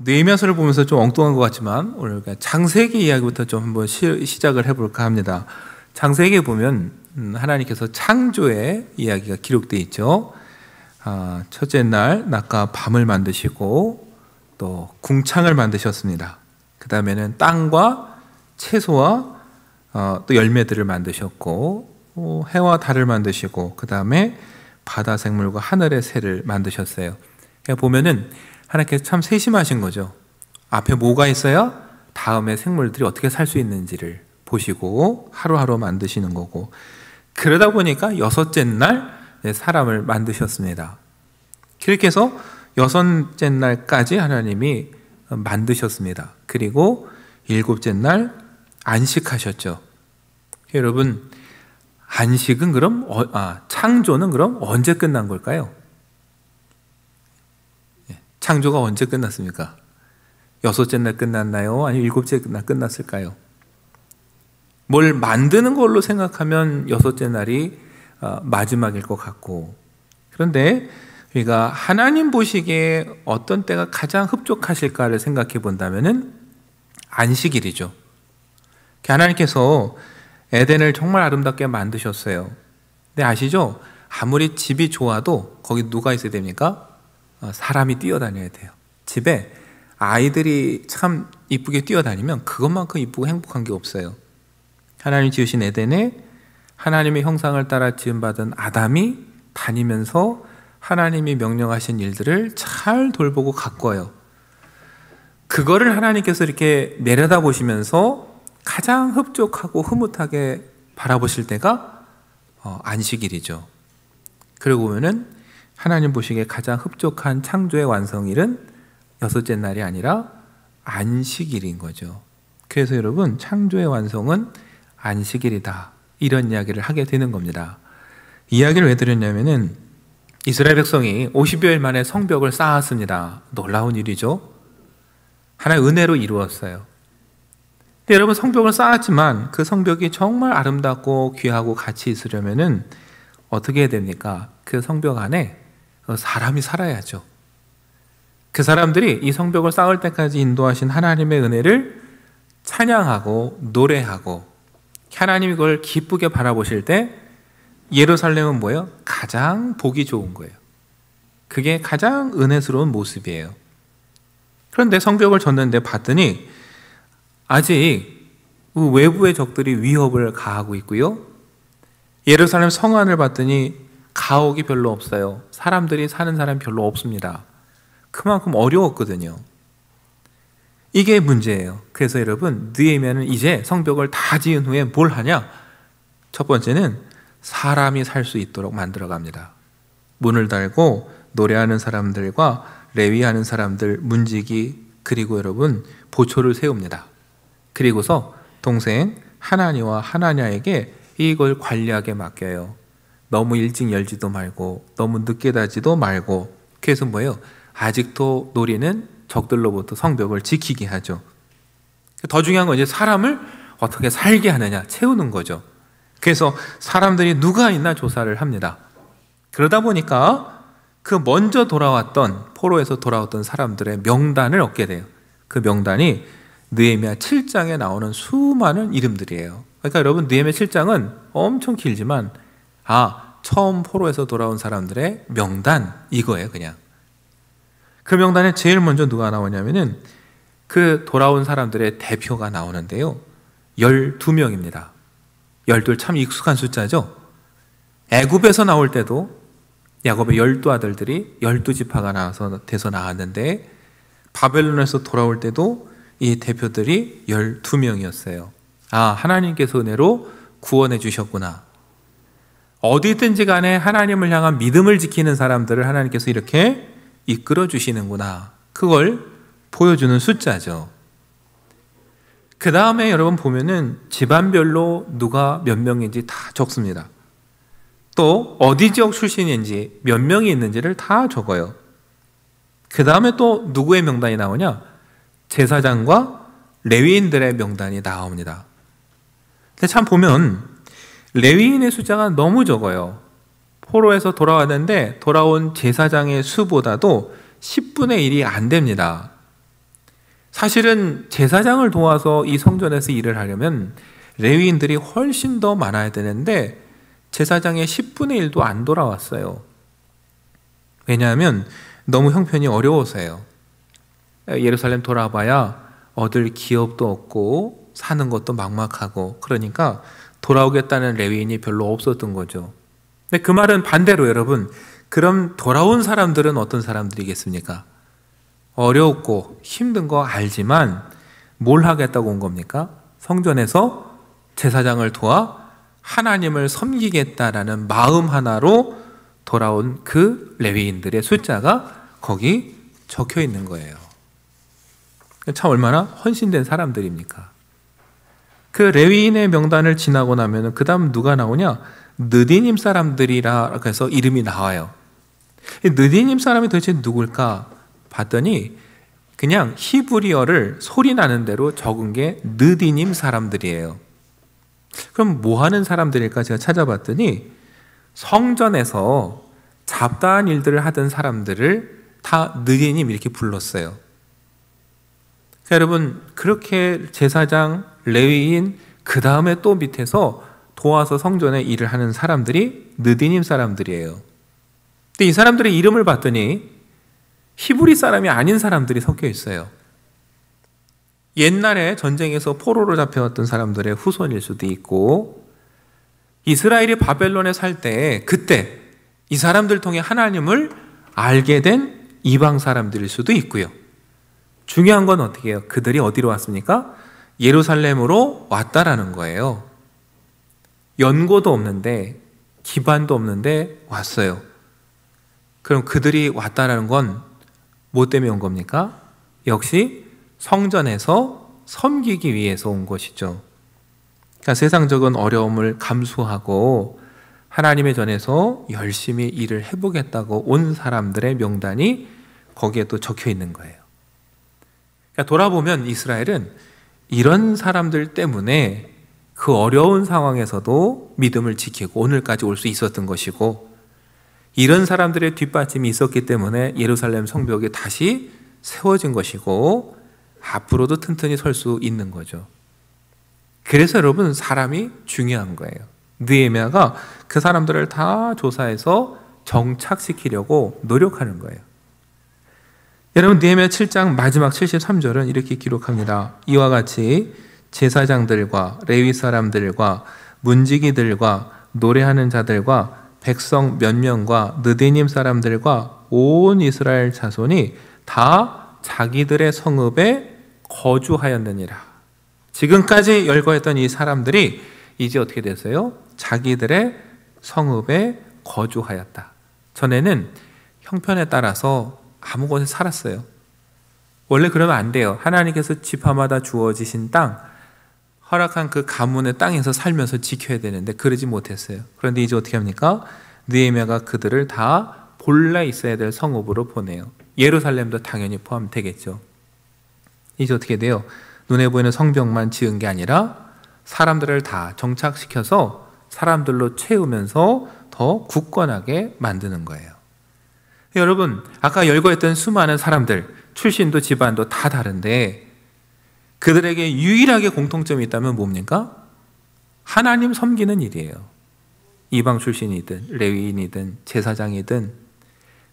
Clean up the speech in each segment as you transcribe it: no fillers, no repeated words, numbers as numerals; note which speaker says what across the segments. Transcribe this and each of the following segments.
Speaker 1: 느헤미야서를 보면서 좀 엉뚱한 것 같지만 오늘 창세기 이야기부터 좀 한번 시작을 해볼까 합니다. 창세기에 보면 하나님께서 창조의 이야기가 기록되어 있죠. 첫째 날 낮과 밤을 만드시고 또 궁창을 만드셨습니다. 그 다음에는 땅과 채소와 또 열매들을 만드셨고 해와 달을 만드시고 그 다음에 바다 생물과 하늘의 새를 만드셨어요. 그러니까 보면은 하나님께서 참 세심하신 거죠. 앞에 뭐가 있어야 다음에 생물들이 어떻게 살 수 있는지를 보시고 하루하루 만드시는 거고, 그러다 보니까 여섯째 날 사람을 만드셨습니다. 그렇게 해서 여섯째 날까지 하나님이 만드셨습니다. 그리고 일곱째 날 안식하셨죠. 여러분, 안식은 그럼 창조는 그럼 언제 끝난 걸까요? 창조가 언제 끝났습니까? 여섯째 날 끝났나요? 아니면 일곱째 날 끝났을까요? 뭘 만드는 걸로 생각하면 여섯째 날이 마지막일 것 같고, 그런데 우리가 하나님 보시기에 어떤 때가 가장 흡족하실까를 생각해 본다면은 안식일이죠. 하나님께서 에덴을 정말 아름답게 만드셨어요. 근데 아시죠? 아무리 집이 좋아도 거기 누가 있어야 됩니까? 사람이 뛰어다녀야 돼요. 집에 아이들이 참 이쁘게 뛰어다니면 그것만큼 이쁘고 행복한 게 없어요. 하나님 지으신 에덴에 하나님의 형상을 따라 지음받은 아담이 다니면서 하나님이 명령하신 일들을 잘 돌보고 가꿔요. 그거를 하나님께서 이렇게 내려다보시면서 가장 흡족하고 흐뭇하게 바라보실 때가 안식일이죠. 그러고 보면은 하나님 보시기에 가장 흡족한 창조의 완성일은 여섯째 날이 아니라 안식일인 거죠. 그래서 여러분, 창조의 완성은 안식일이다, 이런 이야기를 하게 되는 겁니다. 이야기를 왜 드렸냐면은 이스라엘 백성이 50여일 만에 성벽을 쌓았습니다. 놀라운 일이죠. 하나의 은혜로 이루었어요. 근데 여러분, 성벽을 쌓았지만 그 성벽이 정말 아름답고 귀하고 가치 있으려면은 어떻게 해야 됩니까? 그 성벽 안에 사람이 살아야죠. 그 사람들이 이 성벽을 쌓을 때까지 인도하신 하나님의 은혜를 찬양하고 노래하고 하나님이 그걸 기쁘게 바라보실 때 예루살렘은 뭐예요? 가장 보기 좋은 거예요. 그게 가장 은혜스러운 모습이에요. 그런데 성벽을 졌는데 봤더니 아직 외부의 적들이 위협을 가하고 있고요. 예루살렘 성 안을 봤더니 가옥이 별로 없어요. 사람들이 사는 사람이 별로 없습니다. 그만큼 어려웠거든요. 이게 문제예요. 그래서 여러분, 느헤미야는 이제 성벽을 다 지은 후에 뭘 하냐? 첫 번째는 사람이 살 수 있도록 만들어 갑니다. 문을 달고 노래하는 사람들과 레위하는 사람들, 문지기, 그리고 여러분 보초를 세웁니다. 그리고서 동생 하나니와 하나냐에게 이걸 관리하게 맡겨요. 너무 일찍 열지도 말고 너무 늦게 닫지도 말고. 그래서 뭐예요? 아직도 노리는 적들로부터 성벽을 지키게 하죠. 더 중요한 건 이제 사람을 어떻게 살게 하느냐, 채우는 거죠. 그래서 사람들이 누가 있나 조사를 합니다. 그러다 보니까 그 먼저 돌아왔던, 포로에서 돌아왔던 사람들의 명단을 얻게 돼요. 그 명단이 느헤미야 7장에 나오는 수많은 이름들이에요. 그러니까 여러분, 느헤미야 7장은 엄청 길지만 처음 포로에서 돌아온 사람들의 명단, 이거예요. 그냥 그 명단에 제일 먼저 누가 나오냐면은 그 돌아온 사람들의 대표가 나오는데요, 12명입니다 12 참 익숙한 숫자죠. 애굽에서 나올 때도 야곱의 12아들들이 12지파가 돼서 나왔는데, 바벨론에서 돌아올 때도 이 대표들이 12명이었어요 하나님께서 은혜로 구원해 주셨구나. 어디든지 간에 하나님을 향한 믿음을 지키는 사람들을 하나님께서 이렇게 이끌어 주시는구나, 그걸 보여주는 숫자죠. 그 다음에 여러분 보면은 집안별로 누가 몇 명인지 다 적습니다. 또 어디 지역 출신인지 몇 명이 있는지를 다 적어요. 그 다음에 또 누구의 명단이 나오냐? 제사장과 레위인들의 명단이 나옵니다. 근데 참 보면 레위인의 숫자가 너무 적어요. 포로에서 돌아왔는데 돌아온 제사장의 수보다도 10분의 1이 안 됩니다. 사실은 제사장을 도와서 이 성전에서 일을 하려면 레위인들이 훨씬 더 많아야 되는데 제사장의 10분의 1도 안 돌아왔어요. 왜냐하면 너무 형편이 어려워서요. 예루살렘 돌아봐야 얻을 기업도 없고 사는 것도 막막하고, 그러니까 돌아오겠다는 레위인이 별로 없었던 거죠. 근데 그 말은 반대로 여러분, 그럼 돌아온 사람들은 어떤 사람들이겠습니까? 어렵고 힘든 거 알지만 뭘 하겠다고 온 겁니까? 성전에서 제사장을 도와 하나님을 섬기겠다라는 마음 하나로 돌아온 그 레위인들의 숫자가 거기 적혀 있는 거예요. 참 얼마나 헌신된 사람들입니까? 그 레위인의 명단을 지나고 나면 그 다음 누가 나오냐? 느디님 사람들이라 해서 이름이 나와요. 이 느디님 사람이 도대체 누굴까 봤더니 그냥 히브리어를 소리 나는 대로 적은 게 느디님 사람들이에요. 그럼 뭐 하는 사람들일까 제가 찾아봤더니 성전에서 잡다한 일들을 하던 사람들을 다 느디님 이렇게 불렀어요. 그러니까 여러분, 그렇게 제사장, 레위인, 그 다음에 또 밑에서 도와서 성전에 일을 하는 사람들이 느디님 사람들이에요. 근데 이 사람들의 이름을 봤더니 히브리 사람이 아닌 사람들이 섞여 있어요. 옛날에 전쟁에서 포로로 잡혀왔던 사람들의 후손일 수도 있고, 이스라엘이 바벨론에 살 때 그때 이 사람들 통해 하나님을 알게 된 이방 사람들일 수도 있고요. 중요한 건 어떻게 해요? 그들이 어디로 왔습니까? 예루살렘으로 왔다라는 거예요. 연고도 없는데 기반도 없는데 왔어요. 그럼 그들이 왔다라는 건 뭐 때문에 온 겁니까? 역시 성전에서 섬기기 위해서 온 것이죠. 그러니까 세상적인 어려움을 감수하고 하나님의 전에서 열심히 일을 해보겠다고 온 사람들의 명단이 거기에 또 적혀 있는 거예요. 그러니까 돌아보면 이스라엘은 이런 사람들 때문에 그 어려운 상황에서도 믿음을 지키고 오늘까지 올 수 있었던 것이고, 이런 사람들의 뒷받침이 있었기 때문에 예루살렘 성벽이 다시 세워진 것이고 앞으로도 튼튼히 설 수 있는 거죠. 그래서 여러분, 사람이 중요한 거예요. 느헤미야가 그 사람들을 다 조사해서 정착시키려고 노력하는 거예요. 여러분, 느헤미야 7장 마지막 73절은 이렇게 기록합니다. 이와 같이 제사장들과 레위 사람들과 문지기들과 노래하는 자들과 백성 몇 명과 느디님 사람들과 온 이스라엘 자손이 다 자기들의 성읍에 거주하였느니라. 지금까지 열거했던 이 사람들이 이제 어떻게 됐어요? 자기들의 성읍에 거주하였다. 전에는 형편에 따라서 아무 곳에 살았어요. 원래 그러면 안 돼요. 하나님께서 지파마다 주어지신 땅, 허락한 그 가문의 땅에서 살면서 지켜야 되는데 그러지 못했어요. 그런데 이제 어떻게 합니까? 느헤미야가 그들을 다 본래 있어야 될 성읍으로 보내요. 예루살렘도 당연히 포함되겠죠. 이제 어떻게 돼요? 눈에 보이는 성벽만 지은 게 아니라 사람들을 다 정착시켜서 사람들로 채우면서 더 굳건하게 만드는 거예요. 여러분, 아까 열거했던 수많은 사람들, 출신도 집안도 다 다른데 그들에게 유일하게 공통점이 있다면 뭡니까? 하나님 섬기는 일이에요. 이방 출신이든 레위인이든 제사장이든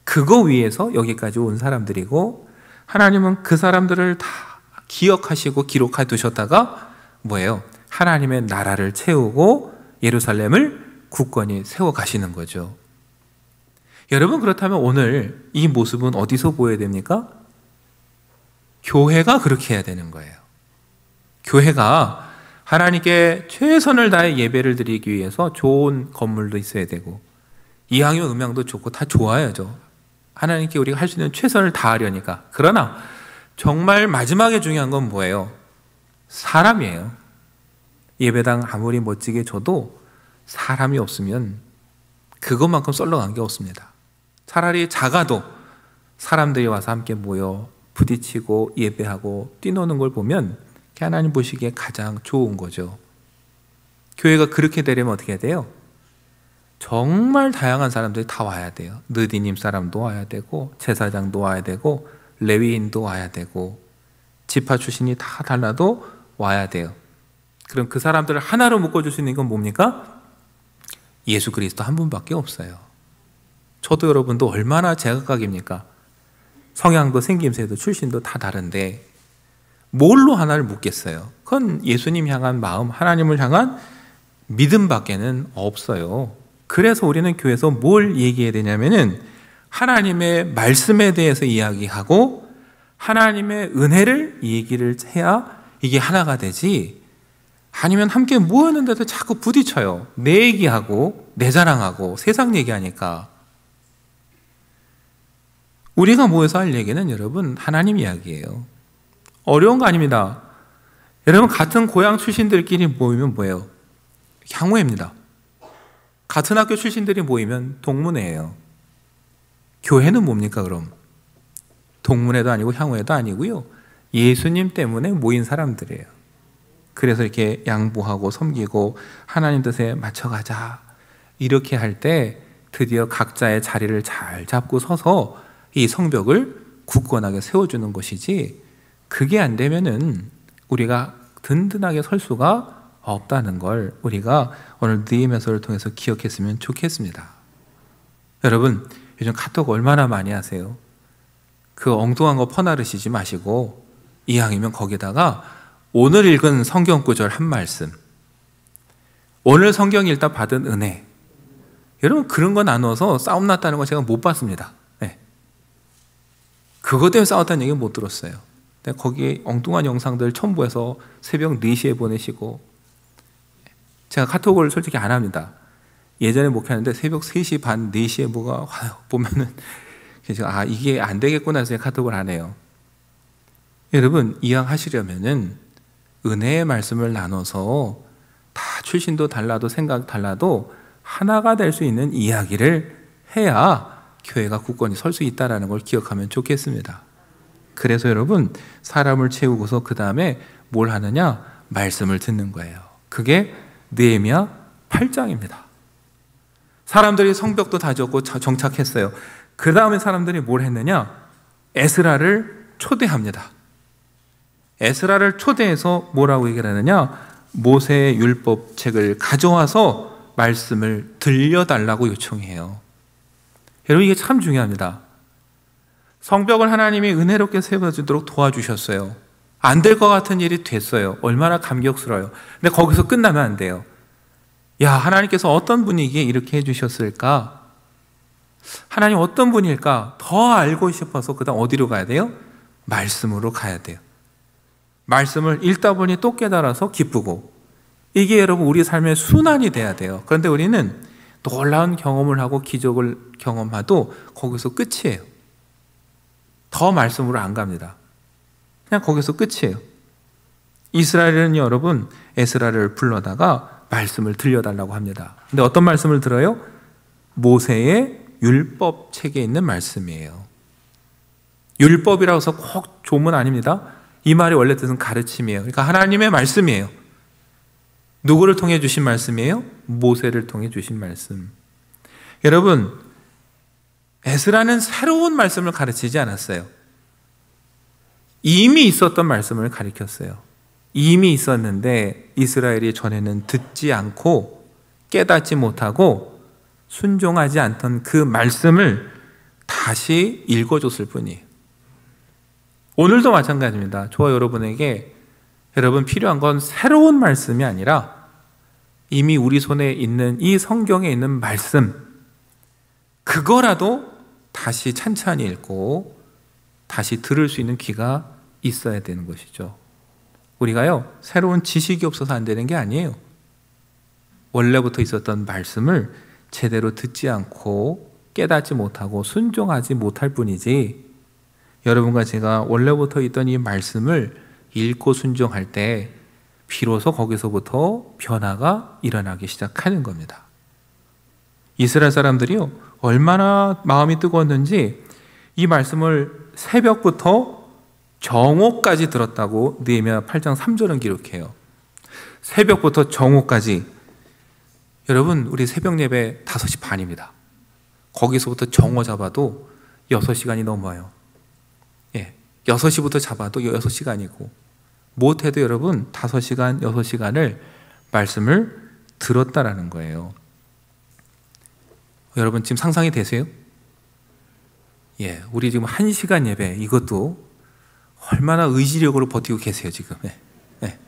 Speaker 1: 그거 위해서 여기까지 온 사람들이고, 하나님은 그 사람들을 다 기억하시고 기록해 두셨다가 뭐예요? 하나님의 나라를 채우고 예루살렘을 굳건히 세워 가시는 거죠. 여러분, 그렇다면 오늘 이 모습은 어디서 보여야 됩니까? 교회가 그렇게 해야 되는 거예요. 교회가 하나님께 최선을 다해 예배를 드리기 위해서 좋은 건물도 있어야 되고 이왕이면 음향도 좋고 다 좋아야죠. 하나님께 우리가 할 수 있는 최선을 다하려니까. 그러나 정말 마지막에 중요한 건 뭐예요? 사람이에요. 예배당 아무리 멋지게 줘도 사람이 없으면 그것만큼 썰렁한 게 없습니다. 차라리 작아도 사람들이 와서 함께 모여 부딪히고 예배하고 뛰노는 걸 보면 하나님 보시기에 가장 좋은 거죠. 교회가 그렇게 되려면 어떻게 해야 돼요? 정말 다양한 사람들이 다 와야 돼요. 느디님 사람도 와야 되고 제사장도 와야 되고 레위인도 와야 되고 지파 출신이 다 달라도 와야 돼요. 그럼 그 사람들을 하나로 묶어줄 수 있는 건 뭡니까? 예수 그리스도 한 분밖에 없어요. 저도 여러분도 얼마나 제각각입니까? 성향도 생김새도 출신도 다 다른데 뭘로 하나를 묶겠어요? 그건 예수님 향한 마음, 하나님을 향한 믿음밖에는 없어요. 그래서 우리는 교회에서 뭘 얘기해야 되냐면은 하나님의 말씀에 대해서 이야기하고 하나님의 은혜를 얘기를 해야 이게 하나가 되지, 아니면 함께 모였는데도 자꾸 부딪혀요. 내 얘기하고 내 자랑하고 세상 얘기하니까. 우리가 모여서 할 얘기는 여러분 하나님 이야기예요. 어려운 거 아닙니다. 여러분 같은 고향 출신들끼리 모이면 뭐예요? 향후회입니다. 같은 학교 출신들이 모이면 동문회예요. 교회는 뭡니까 그럼? 동문회도 아니고 향후회도 아니고요. 예수님 때문에 모인 사람들이에요. 그래서 이렇게 양보하고 섬기고 하나님 뜻에 맞춰가자 이렇게 할 때 드디어 각자의 자리를 잘 잡고 서서 이 성벽을 굳건하게 세워주는 것이지, 그게 안 되면은 우리가 든든하게 설 수가 없다는 걸 우리가 오늘 느헤미야서를 통해서 기억했으면 좋겠습니다. 여러분 요즘 카톡 얼마나 많이 하세요? 그 엉뚱한 거 퍼나르시지 마시고 이왕이면 거기다가 오늘 읽은 성경 구절 한 말씀, 오늘 성경 읽다 받은 은혜, 여러분 그런 거 나눠서 싸움 났다는 거 제가 못 봤습니다. 네. 그것 때문에 싸웠다는 얘기 못 들었어요. 거기 엉뚱한 영상들 첨부해서 새벽 4시에 보내시고, 제가 카톡을 솔직히 안 합니다. 예전에 목회하는데 새벽 3시 반, 4시에 뭐가 와요. 보면은 제가 이게 안 되겠구나 해서 카톡을 안 해요. 여러분 이왕 하시려면은 은혜의 말씀을 나눠서 다 출신도 달라도 생각 달라도 하나가 될 수 있는 이야기를 해야 교회가 굳건히 설 수 있다는 걸 기억하면 좋겠습니다. 그래서 여러분 사람을 채우고서 그 다음에 뭘 하느냐? 말씀을 듣는 거예요. 그게 느헤미야 8장입니다. 사람들이 성벽도 다 지었고 정착했어요. 그 다음에 사람들이 뭘 했느냐? 에스라를 초대합니다. 에스라를 초대해서 뭐라고 얘기를 하느냐? 모세의 율법책을 가져와서 말씀을 들려달라고 요청해요. 여러분 이게 참 중요합니다. 성벽을 하나님이 은혜롭게 세워주도록 도와주셨어요. 안 될 것 같은 일이 됐어요. 얼마나 감격스러워요. 근데 거기서 끝나면 안 돼요. 야, 하나님께서 어떤 분위기에 이렇게 해주셨을까? 하나님 어떤 분일까? 더 알고 싶어서 그 다음 어디로 가야 돼요? 말씀으로 가야 돼요. 말씀을 읽다 보니 또 깨달아서 기쁘고, 이게 여러분 우리 삶의 순환이 돼야 돼요. 그런데 우리는 놀라운 경험을 하고 기적을 경험해도 거기서 끝이에요. 더 말씀으로 안 갑니다. 그냥 거기서 끝이에요. 이스라엘은 여러분 에스라를 불러다가 말씀을 들려달라고 합니다. 근데 어떤 말씀을 들어요? 모세의 율법 책에 있는 말씀이에요. 율법이라고 해서 꼭 조문 아닙니다. 이 말이 원래 뜻은 가르침이에요. 그러니까 하나님의 말씀이에요. 누구를 통해 주신 말씀이에요? 모세를 통해 주신 말씀. 여러분 에스라는 새로운 말씀을 가르치지 않았어요. 이미 있었던 말씀을 가르쳤어요. 이미 있었는데 이스라엘이 전에는 듣지 않고 깨닫지 못하고 순종하지 않던 그 말씀을 다시 읽어줬을 뿐이에요. 오늘도 마찬가지입니다. 저와 여러분에게 여러분 필요한 건 새로운 말씀이 아니라 이미 우리 손에 있는 이 성경에 있는 말씀, 그거라도 다시 찬찬히 읽고 다시 들을 수 있는 귀가 있어야 되는 것이죠. 우리가요 새로운 지식이 없어서 안 되는 게 아니에요. 원래부터 있었던 말씀을 제대로 듣지 않고 깨닫지 못하고 순종하지 못할 뿐이지, 여러분과 제가 원래부터 있던 이 말씀을 읽고 순종할 때 비로소 거기서부터 변화가 일어나기 시작하는 겁니다. 이스라엘 사람들이요 얼마나 마음이 뜨거웠는지 이 말씀을 새벽부터 정오까지 들었다고 느헤미야 8장 3절은 기록해요. 새벽부터 정오까지. 여러분 우리 새벽 예배 5시 반입니다. 거기서부터 정오 잡아도 6시간이 넘어요. 6 6시부터 잡아도 6시간이고 못해도 여러분 5시간, 6시간을 말씀을 들었다라는 거예요. 여러분 지금 상상이 되세요? 예, 우리 지금 1시간 예배 이것도 얼마나 의지력으로 버티고 계세요 지금. 예.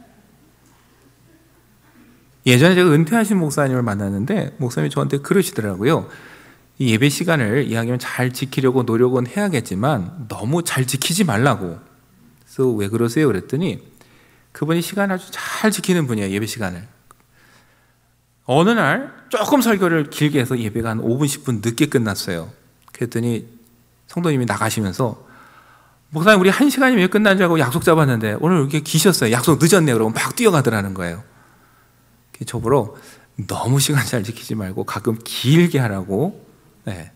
Speaker 1: 예전에 제가 은퇴하신 목사님을 만났는데 목사님이 저한테 그러시더라고요. 이 예배 시간을 이왕이면 잘 지키려고 노력은 해야겠지만 너무 잘 지키지 말라고. 그래서 왜 그러세요? 그랬더니 그분이 시간을 아주 잘 지키는 분이에요. 예배 시간을. 어느 날 조금 설교를 길게 해서 예배가 한 5분 10분 늦게 끝났어요. 그랬더니 성도님이 나가시면서 목사님 우리 1시간이면 왜 끝난 줄 알고 약속 잡았는데 오늘 이렇게 기셨어요. 약속 늦었네요. 그러고 막 뛰어가더라는 거예요. 저보러 너무 시간 잘 지키지 말고 가끔 길게 하라고. 네.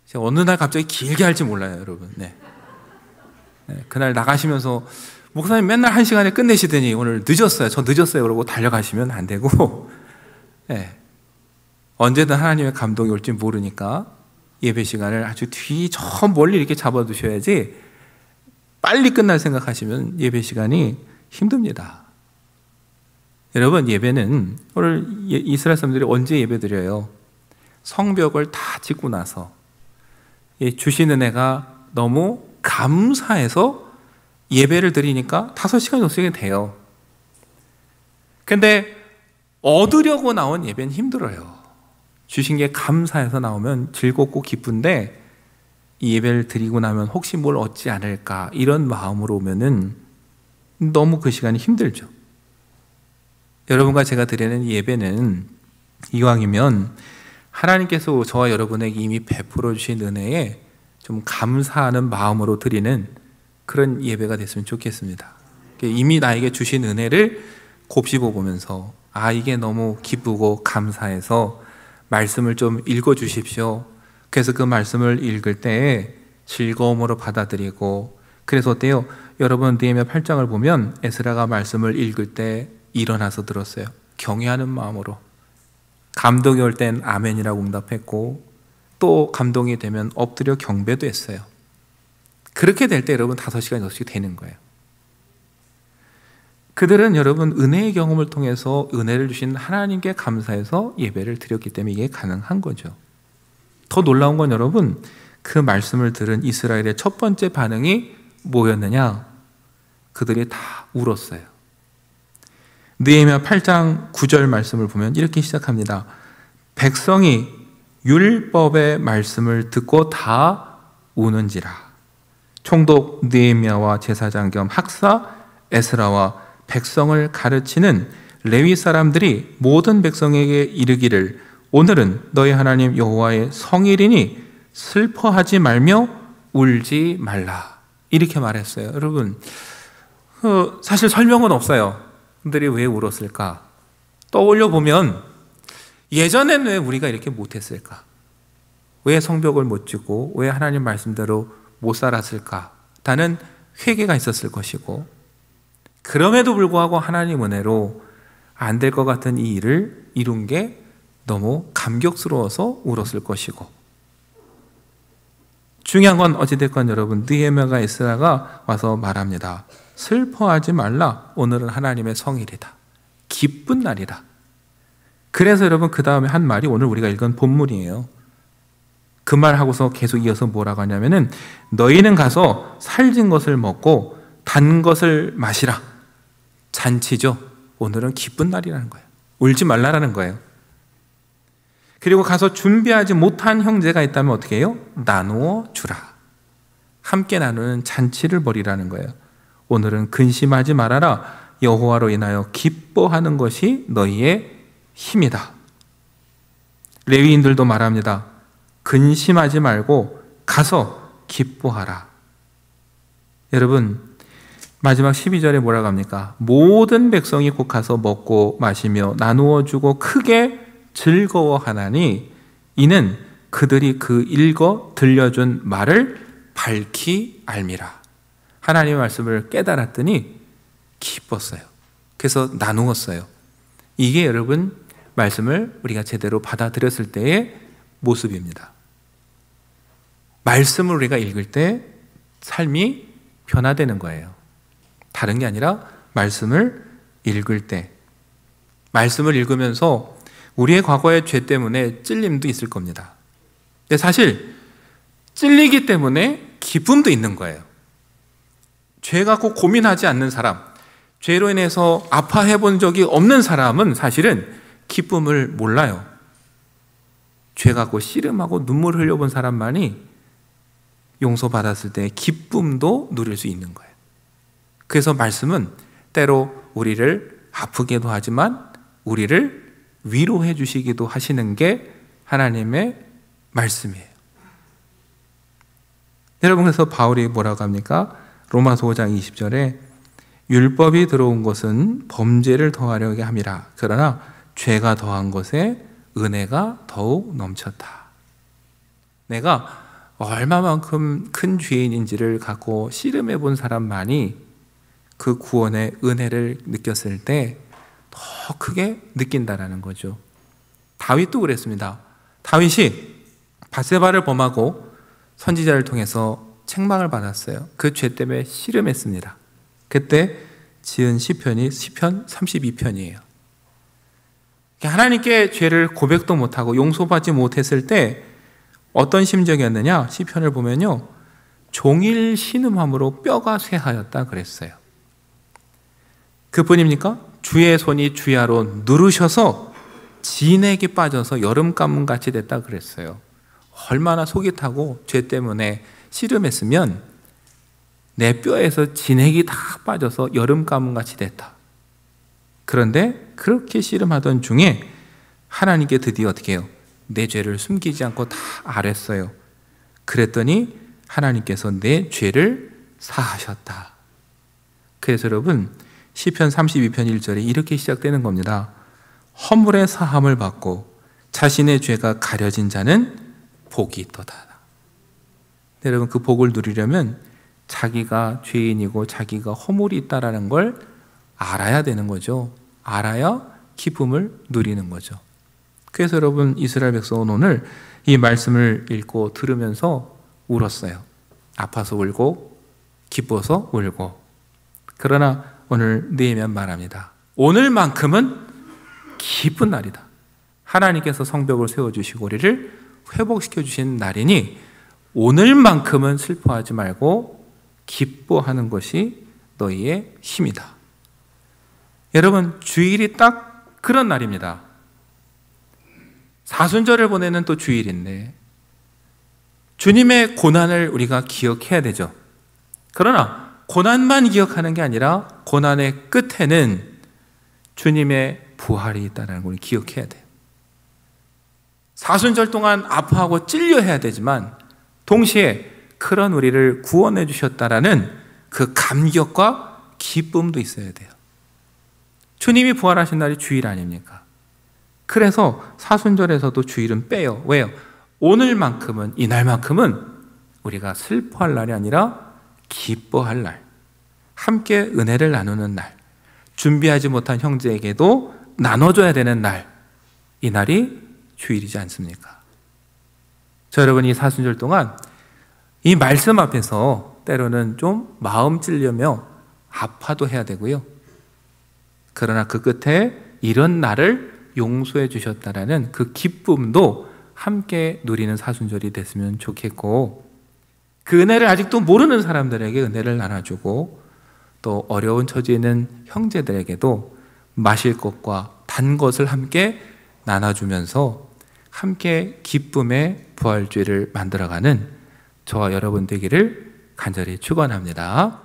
Speaker 1: 제가 어느 날 갑자기 길게 할지 몰라요, 여러분. 네. 네. 그날 나가시면서 목사님 맨날 1시간에 끝내시더니 오늘 늦었어요. 저 늦었어요. 그러고 달려가시면 안 되고. 네. 언제든 하나님의 감동이 올지 모르니까 예배 시간을 아주 저 멀리 이렇게 잡아두셔야지 빨리 끝날 생각하시면 예배 시간이 힘듭니다. 여러분 예배는 오늘 이스라엘 사람들이 언제 예배 드려요? 성벽을 다 짓고 나서 주신 은혜가 너무 감사해서 예배를 드리니까 5시간, 6시간 돼요. 근데 얻으려고 나온 예배는 힘들어요. 주신 게 감사해서 나오면 즐겁고 기쁜데 이 예배를 드리고 나면 혹시 뭘 얻지 않을까 이런 마음으로 오면은 너무 그 시간이 힘들죠. 여러분과 제가 드리는 예배는 이왕이면 하나님께서 저와 여러분에게 이미 베풀어 주신 은혜에 좀 감사하는 마음으로 드리는 그런 예배가 됐으면 좋겠습니다. 이미 나에게 주신 은혜를 곱씹어 보면서 이게 너무 기쁘고 감사해서 말씀을 좀 읽어 주십시오. 그래서 그 말씀을 읽을 때 즐거움으로 받아들이고, 그래서 어때요? 여러분 느헤미야 8장을 보면 에스라가 말씀을 읽을 때 일어나서 들었어요. 경외하는 마음으로. 감동이 올 땐 아멘이라고 응답했고 또 감동이 되면 엎드려 경배도 했어요. 그렇게 될 때 여러분 5시간, 6시간 되는 거예요. 그들은 여러분 은혜의 경험을 통해서 은혜를 주신 하나님께 감사해서 예배를 드렸기 때문에 이게 가능한 거죠. 더 놀라운 건 여러분 그 말씀을 들은 이스라엘의 첫 번째 반응이 뭐였느냐? 그들이 다 울었어요. 느헤미야 8장 9절 말씀을 보면 이렇게 시작합니다. 백성이 율법의 말씀을 듣고 다 우는지라. 총독 느헤미야와 제사장 겸 학사 에스라와 백성을 가르치는 레위 사람들이 모든 백성에게 이르기를 오늘은 너희 하나님 여호와의 성일이니 슬퍼하지 말며 울지 말라. 이렇게 말했어요. 여러분 사실 설명은 없어요. 그들이 왜 울었을까? 떠올려 보면 예전에는 왜 우리가 이렇게 못했을까? 왜 성벽을 못 짓고 왜 하나님 말씀대로 못 살았을까? 라는 회개가 있었을 것이고, 그럼에도 불구하고 하나님 은혜로 안 될 것 같은 이 일을 이룬 게 너무 감격스러워서 울었을 것이고, 중요한 건 어찌됐건 여러분 느헤미야가 에스라가 와서 말합니다. 슬퍼하지 말라. 오늘은 하나님의 성일이다. 기쁜 날이다. 그래서 여러분 그 다음에 한 말이 오늘 우리가 읽은 본문이에요. 그 말하고서 계속 이어서 뭐라고 하냐면은 너희는 가서 살진 것을 먹고 단 것을 마시라. 잔치죠. 오늘은 기쁜 날이라는 거예요. 울지 말라라는 거예요. 그리고 가서 준비하지 못한 형제가 있다면 어떻게 해요? 나누어 주라. 함께 나누는 잔치를 벌이라는 거예요. 오늘은 근심하지 말아라. 여호와로 인하여 기뻐하는 것이 너희의 힘이다. 레위인들도 말합니다. 근심하지 말고 가서 기뻐하라. 여러분 마지막 12절에 뭐라고 합니까? 모든 백성이 곧 가서 먹고 마시며 나누어 주고 크게 즐거워하나니 이는 그들이 그 읽어 들려준 말을 밝히 알미라. 하나님의 말씀을 깨달았더니 기뻤어요. 그래서 나누었어요. 이게 여러분 말씀을 우리가 제대로 받아들였을 때의 모습입니다. 말씀을 우리가 읽을 때 삶이 변화되는 거예요. 다른 게 아니라 말씀을 읽을 때, 말씀을 읽으면서 우리의 과거의 죄 때문에 찔림도 있을 겁니다. 근데 사실 찔리기 때문에 기쁨도 있는 거예요. 죄 갖고 고민하지 않는 사람, 죄로 인해서 아파해 본 적이 없는 사람은 사실은 기쁨을 몰라요. 죄 갖고 씨름하고 눈물 흘려본 사람만이 용서받았을 때 기쁨도 누릴 수 있는 거예요. 그래서 말씀은 때로 우리를 아프게도 하지만 우리를 위로해 주시기도 하시는 게 하나님의 말씀이에요. 여러분, 그래서 바울이 뭐라고 합니까? 로마서 5장 20절에 율법이 들어온 것은 범죄를 더하려게 함이라. 그러나 죄가 더한 것에 은혜가 더욱 넘쳤다. 내가 얼마만큼 큰 죄인인지를 갖고 씨름해 본 사람만이 그 구원의 은혜를 느꼈을 때 더 크게 느낀다라는 거죠. 다윗도 그랬습니다. 다윗이 밧세바를 범하고 선지자를 통해서 책망을 받았어요. 그 죄 때문에 씨름했습니다. 그때 지은 시편이 시편 32편이에요. 하나님께 죄를 고백도 못하고 용서받지 못했을 때 어떤 심정이었느냐? 시편을 보면요, 종일 신음함으로 뼈가 쇠하였다 그랬어요. 그뿐입니까? 주의 손이 주야로 누르셔서 진액이 빠져서 여름 가뭄같이 됐다 그랬어요. 얼마나 속이 타고 죄 때문에 씨름했으면 내 뼈에서 진액이 다 빠져서 여름 가뭄같이 됐다. 그런데 그렇게 씨름하던 중에 하나님께 드디어 어떻게 해요? 내 죄를 숨기지 않고 다 아랬어요. 그랬더니 하나님께서 내 죄를 사하셨다. 그래서 여러분, 시편 32편 1절에 이렇게 시작되는 겁니다. 허물의 사함을 받고 자신의 죄가 가려진 자는 복이 있도다. 여러분, 그 복을 누리려면 자기가 죄인이고 자기가 허물이 있다라는 걸 알아야 되는 거죠. 알아야 기쁨을 누리는 거죠. 그래서 여러분, 이스라엘 백성은 오늘 이 말씀을 읽고 들으면서 울었어요. 아파서 울고 기뻐서 울고. 그러나 오늘 느헤미야 말합니다. 오늘만큼은 기쁜 날이다. 하나님께서 성벽을 세워주시고 우리를 회복시켜 주신 날이니 오늘만큼은 슬퍼하지 말고 기뻐하는 것이 너희의 힘이다. 여러분, 주일이 딱 그런 날입니다. 사순절을 보내는 또 주일인데 주님의 고난을 우리가 기억해야 되죠. 그러나 고난만 기억하는 게 아니라 고난의 끝에는 주님의 부활이 있다는 걸 기억해야 돼요. 사순절 동안 아파하고 찔려해야 되지만 동시에 그런 우리를 구원해 주셨다라는 그 감격과 기쁨도 있어야 돼요. 주님이 부활하신 날이 주일 아닙니까? 그래서 사순절에서도 주일은 빼요. 왜요? 오늘만큼은, 이날만큼은 우리가 슬퍼할 날이 아니라 기뻐할 날, 함께 은혜를 나누는 날, 준비하지 못한 형제에게도 나눠줘야 되는 날, 이 날이 주일이지 않습니까? 저 여러분, 이 사순절 동안 이 말씀 앞에서 때로는 좀 마음 찔려며 아파도 해야 되고요. 그러나 그 끝에 이런 나를 용서해 주셨다라는 그 기쁨도 함께 누리는 사순절이 됐으면 좋겠고, 그 은혜를 아직도 모르는 사람들에게 은혜를 나눠주고 또 어려운 처지에 있는 형제들에게도 마실 것과 단 것을 함께 나눠주면서 함께 기쁨의 부활주의를 만들어가는 저와 여러분 되기를 간절히 축원합니다.